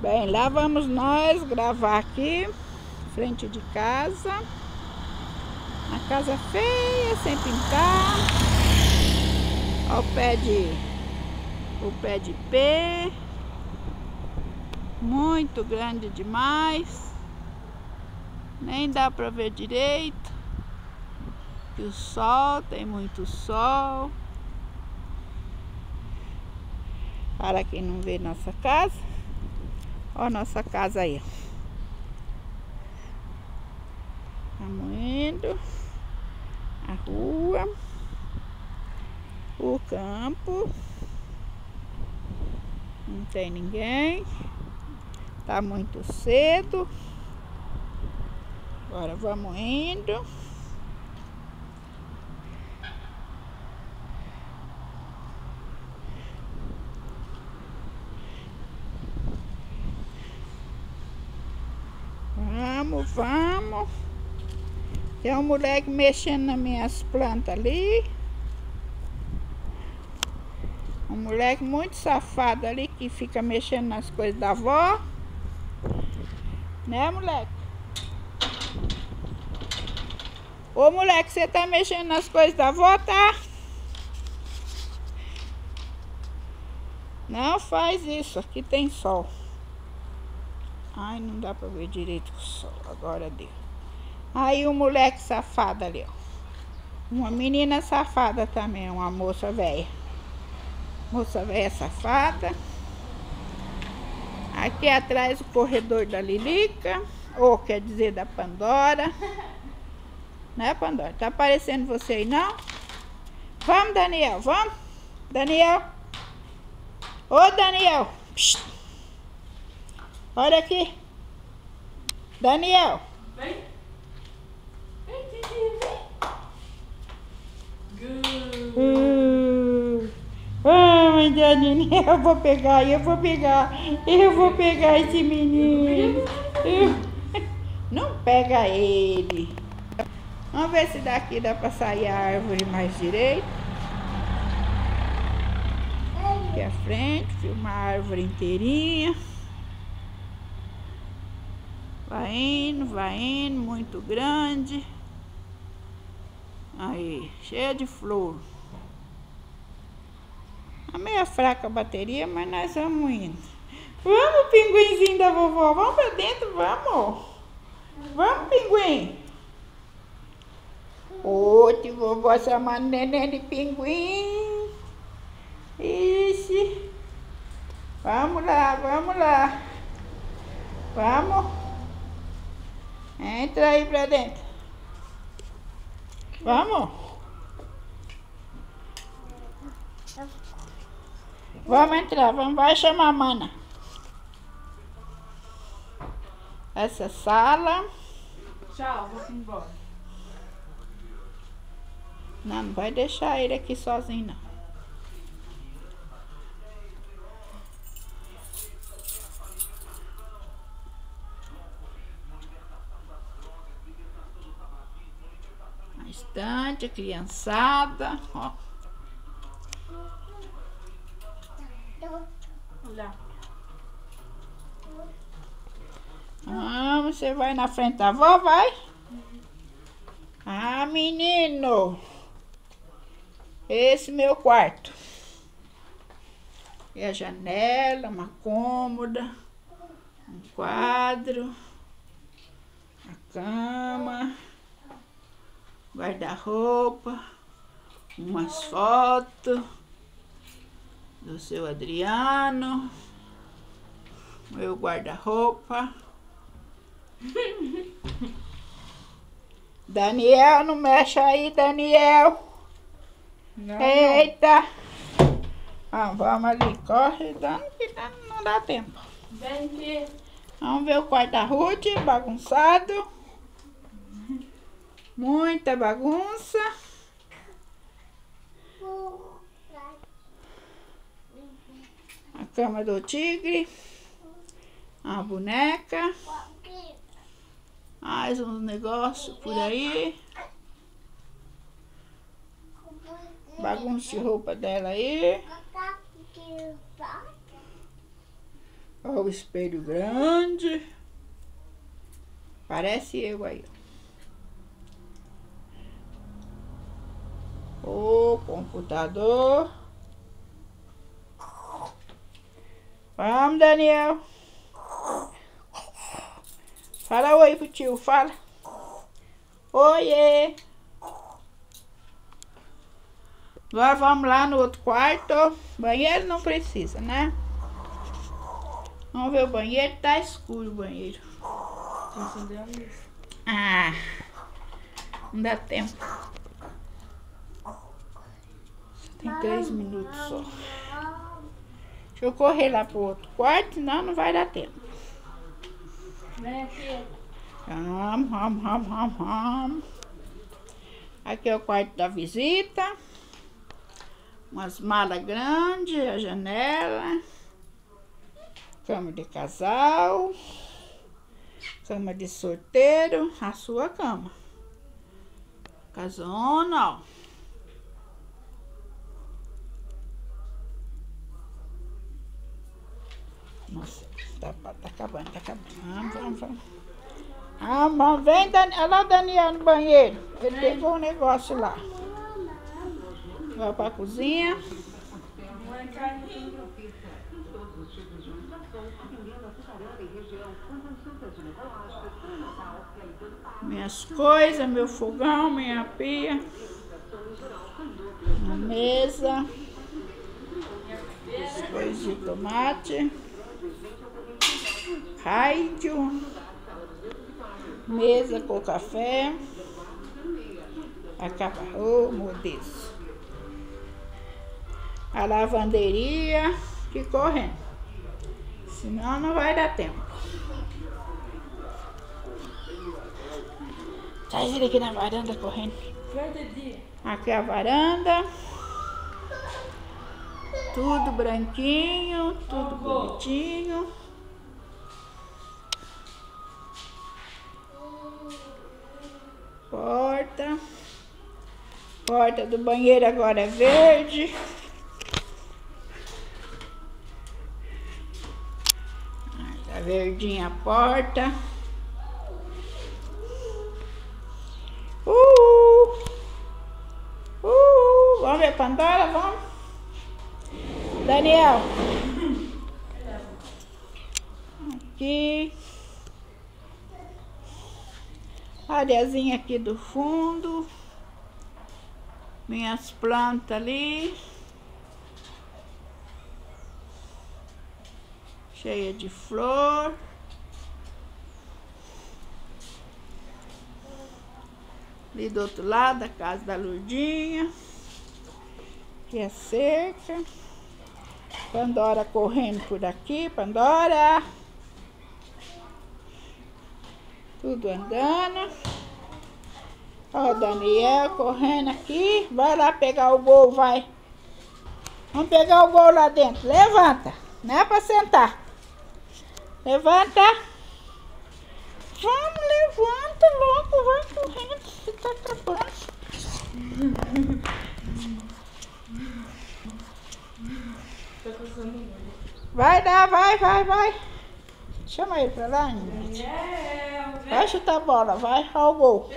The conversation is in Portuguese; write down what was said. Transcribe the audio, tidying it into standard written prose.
Bem, lá vamos nós gravar aqui, frente de casa. A casa feia, sem pintar. Ó, o pé de ipê. Muito grande demais. Nem dá pra ver direito. E o sol, tem muito sol. Para quem não vê nossa casa. Ó nossa casa aí. Estamos indo. A rua. O campo. Não tem ninguém. Tá muito cedo. Agora vamos indo. Vamos. Tem um moleque mexendo nas minhas plantas ali. Um moleque muito safado ali que fica mexendo nas coisas da avó. Né, moleque? Ô, moleque, você tá mexendo nas coisas da avó, tá? Não faz isso, aqui tem sol. Ai, não dá pra ver direito o sol, agora deu. Aí o moleque safado ali, ó. Uma menina safada também, uma moça velha. Moça velha safada. Aqui atrás o corredor da Lilica, ou quer dizer da Pandora. Né, Pandora? Tá aparecendo você aí, não? Vamos, Daniel, vamos? Daniel. Ô, Daniel. Psst. Olha aqui. Daniel. Vem. Vem, Titi, vem. Good. Ai, Daniel, eu vou pegar esse menino. Não pega ele. Vamos ver se daqui dá pra sair a árvore mais direito. Aqui à frente, filmar a árvore inteirinha. Vai indo, muito grande. Aí, cheia de flor. Tá meio fraca a bateria, mas nós vamos indo. Vamos, pinguinzinho da vovó, vamos pra dentro, vamos. Vamos, pinguim. Ô, tia vovó chamando neném de pinguim. Ixi. Vamos lá. Vamos. Entra aí pra dentro. Vamos. Vamos entrar, vai chamar a mana. Essa sala. Tchau, vou embora. Não vai deixar ele aqui sozinho, não. Na estante, a criançada, ó. Olha. Vamos, você vai na frente da avó, vai? Ah, menino! Esse é meu quarto. E a janela, uma cômoda, um quadro, a cama, guarda-roupa, umas fotos do seu Adriano, meu guarda-roupa. Daniel, não mexe aí, Daniel. Não. Eita! Ah, vamos ali, corre, que não dá tempo. Vem aqui. Vamos ver o quarto da Ruth, bagunçado. Muita bagunça. A cama do tigre. A boneca. Mais uns negócios por aí. Bagunça de roupa dela aí. Olha o espelho grande. Parece eu aí. O computador. Vamos, Daniel. Fala oi pro tio, fala. Oiê. Agora vamos lá no outro quarto. Banheiro não precisa, né? Vamos ver o banheiro. Tá escuro o banheiro. Ah, não dá tempo. Tem 3 minutos só. Deixa eu correr lá pro outro quarto, senão não vai dar tempo. Vem aqui. Aqui é o quarto da visita. Umas malas grandes, a janela. Cama de casal. Cama de solteiro. A sua cama. Casona, ó. Nossa, tá acabando, tá acabando. Vamos. Vem, Olha lá o Daniel no banheiro. Ele pegou um negócio lá. Vai pra cozinha. Minhas coisas, meu fogão, minha pia. A mesa. Coisas de tomate. Rádio. Mesa com café. Acabou, meu Deus. A lavanderia que correndo. Senão não vai dar tempo. Sai ele aqui na varanda correndo. Aqui é a varanda. Tudo branquinho, tudo bonitinho. Porta do banheiro agora é verde. Tá verdinha a porta. Vamos ver a Pandora, vamos? Daniel. Aqui. Areazinha aqui do fundo. Minhas plantas ali. Cheia de flor. Ali do outro lado, a casa da Lourdinha. Aqui é cerca. Pandora correndo por aqui. Pandora. Tudo andando. Ó, o Daniel correndo aqui. Vai lá pegar o gol, vai. Vamos pegar o gol lá dentro. Levanta. Não é pra sentar. Levanta. Vamos, levanta logo. Vai correndo. Você tá atrapalhando. Vai dar, vai. Chama ele pra lá, Ingrid. Vai chutar a bola, vai. Ó o gol.